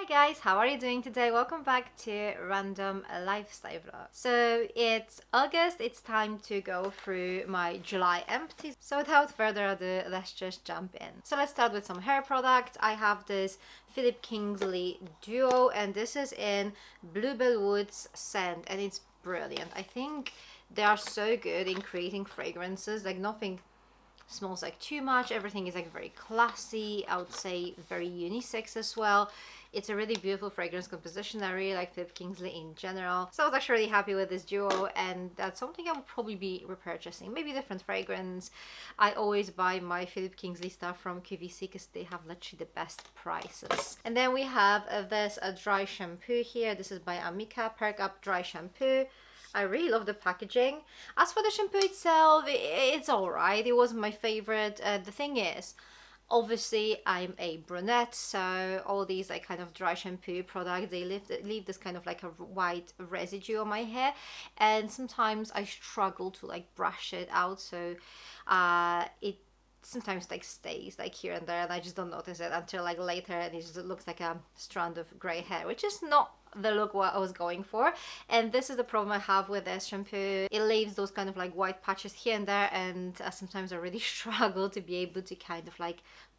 Hi guys, how are you doing today? Welcome back to Random Lifestyle Vlog. So it's August, it's time to go through my July empties. So without further ado, let's just jump in. So let's start with some hair products. I have this Philip Kingsley Duo and this is in Bluebell Woods scent and it's brilliant. I think they are so good in creating fragrances, like nothing smells like too much. Everything is like very classy, I would say very unisex as well. It's a really beautiful fragrance composition. I really like Philip Kingsley in general, so I was actually really happy with this duo, and that's something I would probably be repurchasing. Maybe different fragrance. I always buy my Philip Kingsley stuff from QVC because they have literally the best prices. And then we have this dry shampoo here. This is by Amica, Perk Up Dry Shampoo. I really love the packaging. As for the shampoo itself, it's alright. It wasn't my favorite. The thing is, obviously I'm a brunette, so all these like kind of dry shampoo products, they leave this kind of like a white residue on my hair, and sometimes I struggle to like brush it out, so it sometimes like stays like here and there, and I just don't notice it until like later, and it just looks like a strand of grey hair, which is not the look what I was going for. And this is the problem I have with this shampoo. It leaves those kind of like white patches here and there, and sometimes I really struggle to be able to kind of like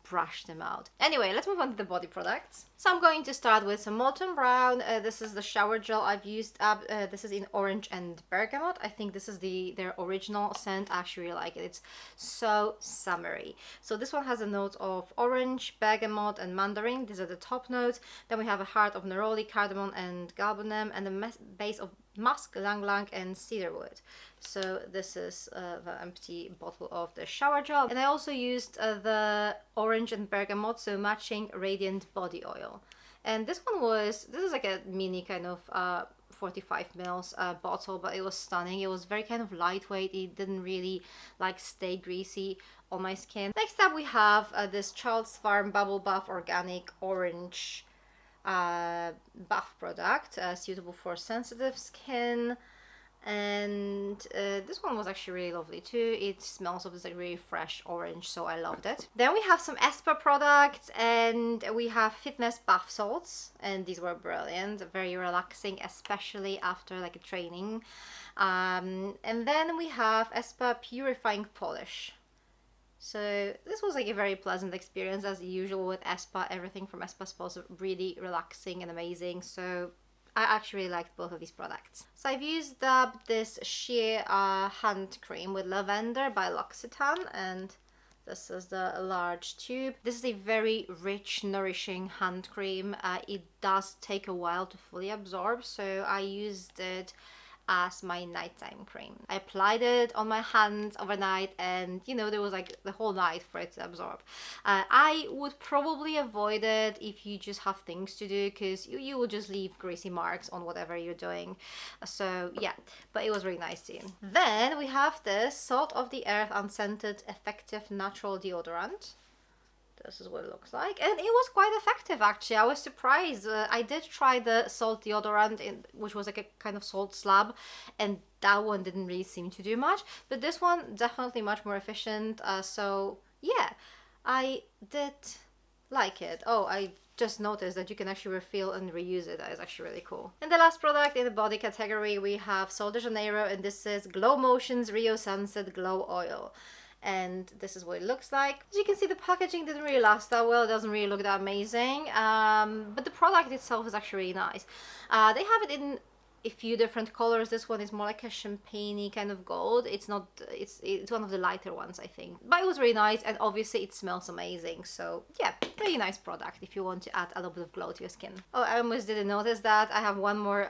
brush them out. Anyway, let's move on to the body products. So I'm going to start with some Molten Brown. This is the shower gel I've used up. This is in Orange and Bergamot. I think this is their original scent. I actually really like it. It's so summery. So this one has a note of orange, bergamot and mandarin. These are the top notes. Then we have a heart of neroli, cardamom and galbanum, and a base of musk, ylang ylang and cedarwood. So this is the empty bottle of the shower gel. And I also used the orange and bergamot, so matching radiant body oil. And this is like a mini kind of 45 mils bottle, but it was stunning. It was very kind of lightweight. It didn't really like stay greasy on my skin. Next up we have this Child's Farm Bubble Bath Organic Orange bath product, suitable for sensitive skin. And this one was actually really lovely too. It smells of this like really fresh orange, so I loved it. Then we have some ESPA products, and we have Fitness Bath Salts, and these were brilliant, very relaxing, especially after like a training. And then we have ESPA Purifying Polish. So this was like a very pleasant experience as usual with ESPA. Everything from ESPA is supposed to be really relaxing and amazing, so I actually really liked both of these products. So I've used this sheer hand cream with lavender by L'Occitane, and this is the large tube. This is a very rich, nourishing hand cream. It does take a while to fully absorb, so I used it as my nighttime cream. I applied it on my hands overnight, and you know, there was like the whole night for it to absorb. I would probably avoid it if you just have things to do, because you will just leave greasy marks on whatever you're doing. So yeah, but it was really nice too. Then we have this Salt of the Earth Unscented Effective Natural Deodorant. This is what it looks like, and it was quite effective actually. I was surprised. I did try the salt deodorant, which was like a kind of salt slab, and that one didn't really seem to do much, but this one definitely much more efficient. So yeah, I did like it. Oh, I just noticed that you can actually refill and reuse it. That is actually really cool. And the last product in the body category, we have Sol de Janeiro, and this is Glow Motions Rio Sunset Glow Oil. And this is what it looks like. As you can see, the packaging didn't really last that well. It doesn't really look that amazing, but the product itself is actually really nice. They have it in a few different colors. This one is more like a champagne-y kind of gold. It's not, it's one of the lighter ones, I think, but it was really nice, and obviously it smells amazing. So yeah, really nice product if you want to add a little bit of glow to your skin. Oh, I almost didn't notice that I have one more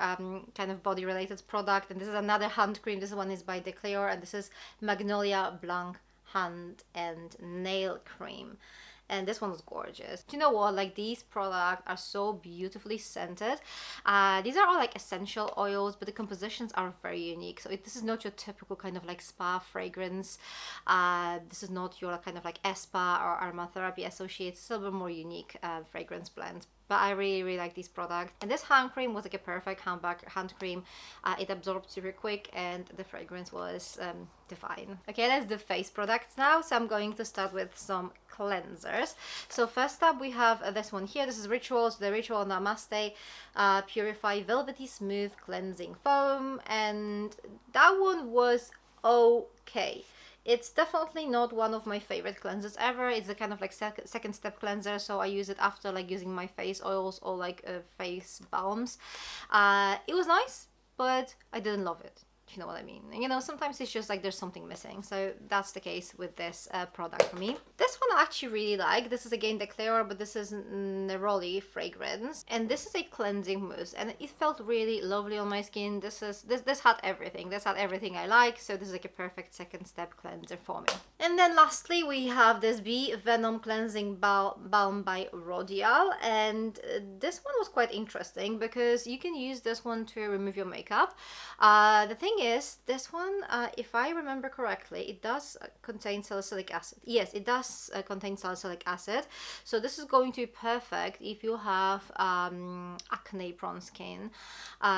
kind of body related product, and this is another hand cream. This one is by Decléor, and this is Magnolia Blanc hand and nail cream, and this one was gorgeous. Do you know what, like these products are so beautifully scented. These are all like essential oils, but the compositions are very unique. So this is not your typical kind of like spa fragrance. This is not your kind of like ESPA or aromatherapy associates. It's a little bit more unique fragrance blend. but I really like this product. And this hand cream was like a perfect hand cream. It absorbed super quick and the fragrance was divine. Okay, let's do face products now. So I'm going to start with some cleansers. So first up we have this one here. This is Rituals, the Ritual Namaste Purify Velvety Smooth Cleansing Foam, and that one was okay. It's definitely not one of my favorite cleansers ever. It's a kind of like second step cleanser, so I use it after like using my face oils or like face balms. It was nice, but I didn't love it. You know what I mean? You know, sometimes it's just like there's something missing. So that's the case with this product for me. This one I actually really like. This is again the Clear, but this is Neroli fragrance, and this is a cleansing mousse, and it felt really lovely on my skin. This had everything. This had everything I like. So this is like a perfect second step cleanser for me. And then lastly we have this Bee Venom Cleansing Balm by Rodial, and this one was quite interesting because you can use this one to remove your makeup. The thing is, this one, if I remember correctly, it does contain salicylic acid. Yes, it does contain salicylic acid. So this is going to be perfect if you have acne prone skin.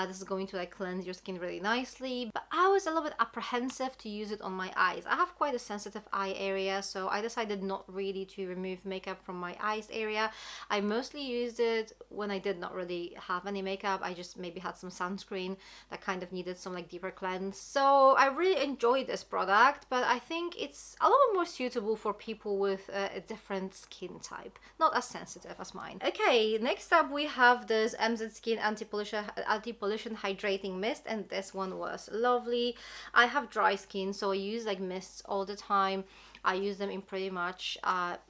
This is going to like cleanse your skin really nicely. But I was a little bit apprehensive to use it on my eyes. I have quite a sensitive eye area, so I decided not really to remove makeup from my eyes area. I mostly used it when I did not really have any makeup. I just maybe had some sunscreen that kind of needed some like deeper cleanse. So I really enjoyed this product, but I think it's a little bit more suitable for people with a different skin type, not as sensitive as mine. Okay, next up we have this MZ Skin Anti-Pollution Hydrating Mist, and this one was lovely. I have dry skin, so I use like mists all the time. I use them in pretty much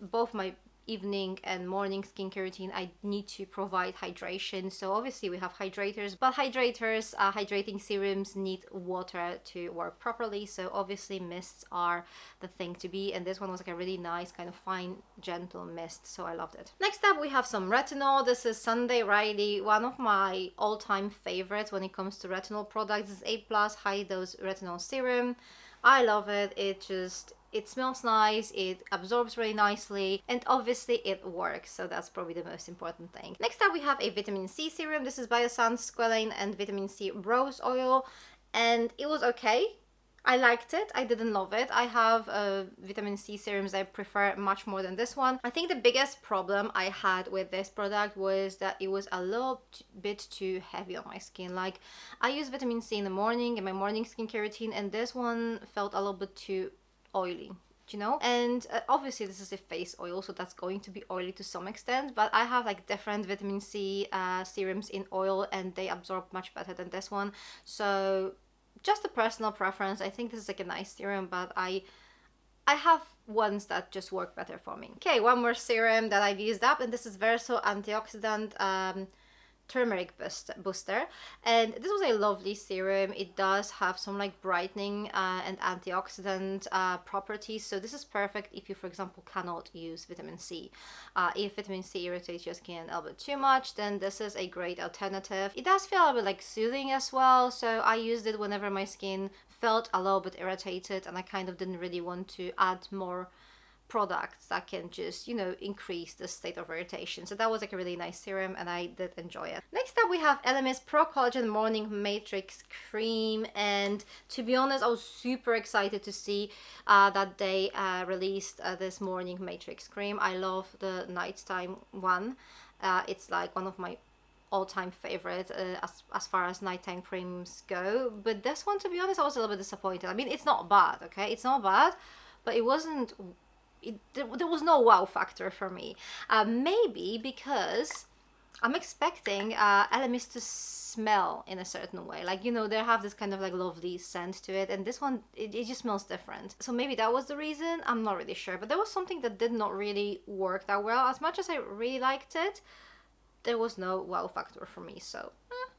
both my evening and morning skincare routine. I need to provide hydration, so obviously we have hydrators, but hydrating serums need water to work properly, so obviously mists are the thing to be, and this one was like a really nice kind of fine gentle mist, so I loved it. Next up we have some retinol. This is Sunday Riley, one of my all-time favorites when it comes to retinol products. This is 8+ high dose retinol serum. I love it. It smells nice, it absorbs really nicely, and obviously it works, so that's probably the most important thing. Next up we have a vitamin C serum. This is Biossance Squalane and Vitamin C Rose Oil, and it was okay. I liked it. I didn't love it. I have vitamin C serums I prefer much more than this one. I think the biggest problem I had with this product was that it was a little bit too heavy on my skin. Like, I use vitamin C in the morning in my morning skincare routine, and this one felt a little bit too oily, you know. And obviously this is a face oil, so that's going to be oily to some extent, but I have like different vitamin C serums in oil, and they absorb much better than this one. So just a personal preference. I think this is like a nice serum, but I have ones that just work better for me. Okay, one more serum that I've used up, and this is Verso Antioxidant Turmeric Booster, and this was a lovely serum. It does have some like brightening and antioxidant properties, so this is perfect if you, for example, cannot use vitamin C. If vitamin C irritates your skin a little bit too much, then this is a great alternative. It does feel a bit like soothing as well, so I used it whenever my skin felt a little bit irritated and I kind of didn't really want to add more products that can just, you know, increase the state of irritation. So that was like a really nice serum, and I did enjoy it. Next up we have Elemis Pro Collagen Morning Matrix Cream, and to be honest, I was super excited to see that they released this Morning Matrix Cream. I love the nighttime one. It's like one of my all-time favorite as far as nighttime creams go, but this one, to be honest, I was a little bit disappointed. I mean, it's not bad, okay, it's not bad, but it wasn't, there was no wow factor for me. Maybe because I'm expecting Elemis to smell in a certain way, like, you know, they have this kind of like lovely scent to it, and this one, it just smells different. So maybe that was the reason. I'm not really sure, but there was something that did not really work that well. As much as I really liked it, there was no wow factor for me, so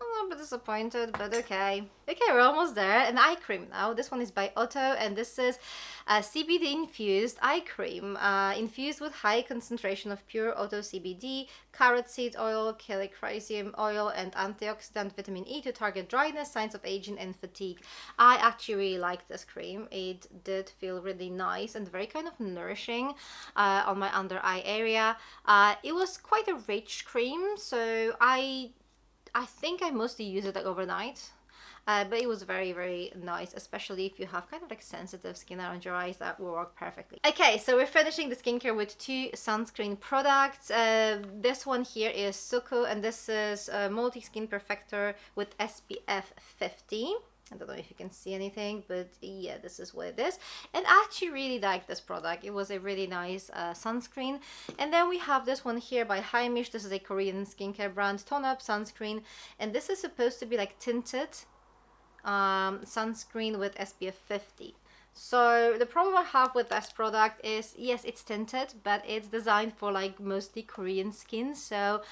a little little bit disappointed, but okay. Okay, we're almost there. An eye cream now. This one is by Otto, and this is a CBD infused eye cream, infused with high concentration of pure Otto CBD, carrot seed oil, calichrysum oil, and antioxidant vitamin E to target dryness, signs of aging, and fatigue. I actually really like this cream. It did feel really nice and very kind of nourishing on my under eye area. It was quite a rich cream, so I think I mostly use it like overnight. But it was very, very nice, especially if you have kind of like sensitive skin around your eyes. That will work perfectly. Okay, so we're finishing the skincare with 2 sunscreen products. This one here is Suku, and this is a multi-skin perfector with SPF 50. I don't know if you can see anything, but yeah, this is what it is. And I actually really like this product. It was a really nice sunscreen. And then we have this one here by Hydrating. This is a Korean skincare brand, Tone Up Sunscreen. And this is supposed to be like tinted sunscreen with SPF 50. So the problem I have with this product is, yes, it's tinted, but it's designed for like mostly Korean skin. So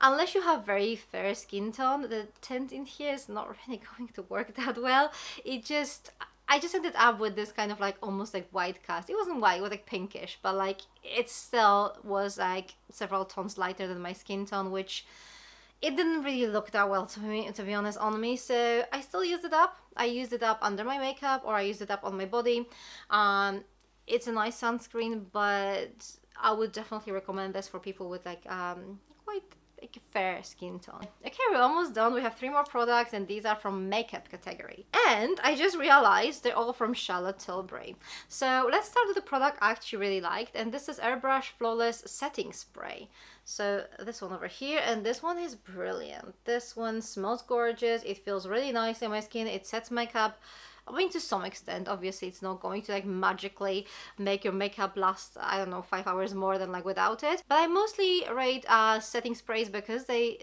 unless you have very fair skin tone, the tint in here is not really going to work that well. I just ended up with this kind of like almost like white cast. It wasn't white, it was like pinkish, but like it still was like several tones lighter than my skin tone, which it didn't really look that well to me, to be honest, on me. So I still used it up. I used it up under my makeup, or I used it up on my body. It's a nice sunscreen, but I would definitely recommend this for people with like quite like a fair skin tone. Okay, we're almost done. We have 3 more products, and these are from makeup category. And I just realized they're all from Charlotte Tilbury. So let's start with the product I actually really liked, and this is Airbrush Flawless Setting Spray. So this one over here, and this one is brilliant. This one smells gorgeous. It feels really nice on my skin. It sets makeup. I mean, to some extent, obviously it's not going to like magically make your makeup last, I don't know, 5 hours more than like without it. But I mostly rate setting sprays because they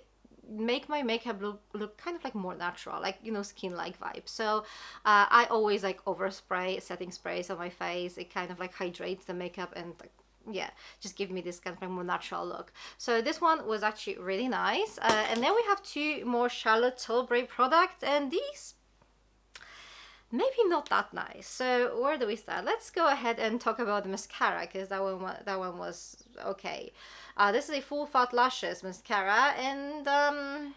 make my makeup look kind of like more natural, like, you know, skin-like vibe. So I always like overspray setting sprays on my face. It kind of like hydrates the makeup and like, yeah, just give me this kind of like more natural look. So this one was actually really nice. And then we have 2 more Charlotte Tilbury products, and these maybe not that nice. So where do we start? Let's go ahead and talk about the mascara, because that one was okay. This is a full fat lashes mascara, and I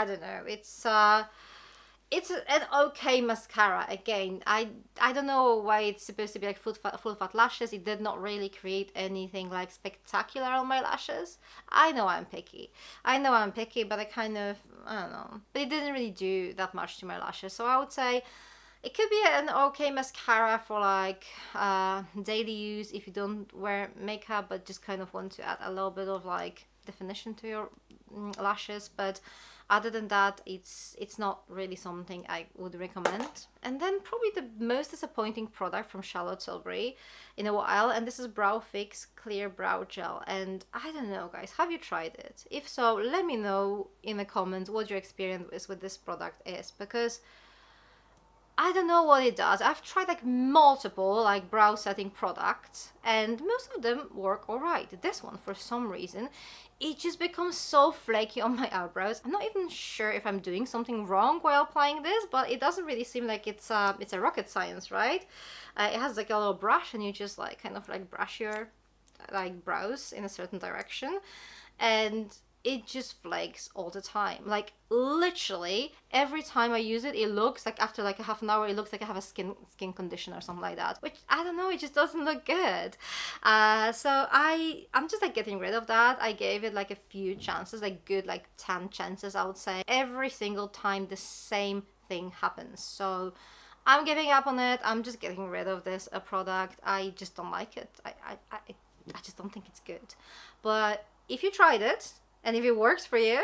don't know, it's an okay mascara. Again, I don't know why it's supposed to be like full fat lashes. It did not really create anything like spectacular on my lashes. I know I'm picky, but I kind of, I don't know, but it didn't really do that much to my lashes. So I would say it could be an okay mascara for like daily use if you don't wear makeup but just kind of want to add a little bit of like definition to your lashes. But other than that, it's not really something I would recommend. And then probably the most disappointing product from Charlotte Tilbury in a while, and this is Brow Fix Clear Brow Gel. And I don't know, guys, have you tried it? If so, let me know in the comments what your experience with this product is, because I don't know what it does. I've tried like multiple like brow setting products, and most of them work alright. This one, for some reason, it just becomes so flaky on my eyebrows. I'm not even sure if I'm doing something wrong while applying this, but it doesn't really seem like it's a rocket science, right? It has like a little brush, and you just like kind of like brush your like brows in a certain direction, and it just flakes all the time. Like literally every time I use it, it looks like after like a half an hour, it looks like I have a skin condition or something like that, which I don't know, it just doesn't look good. So I'm just like getting rid of that. I gave it like a few chances, like good like 10 chances, I would say. Every single time the same thing happens. So I'm giving up on it. I'm just getting rid of this product. I just don't like it. I just don't think it's good. But if you tried it, and if it works for you,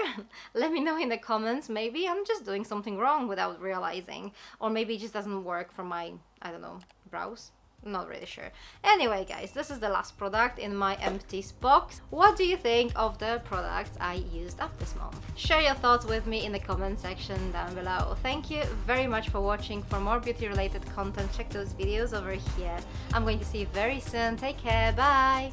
let me know in the comments. Maybe I'm just doing something wrong without realizing. Or maybe it just doesn't work for my, I don't know, brows. I'm not really sure. Anyway, guys, this is the last product in my Empties box. What do you think of the products I used up this month? Share your thoughts with me in the comment section down below. Thank you very much for watching. For more beauty related content, check those videos over here. I'm going to see you very soon. Take care. Bye.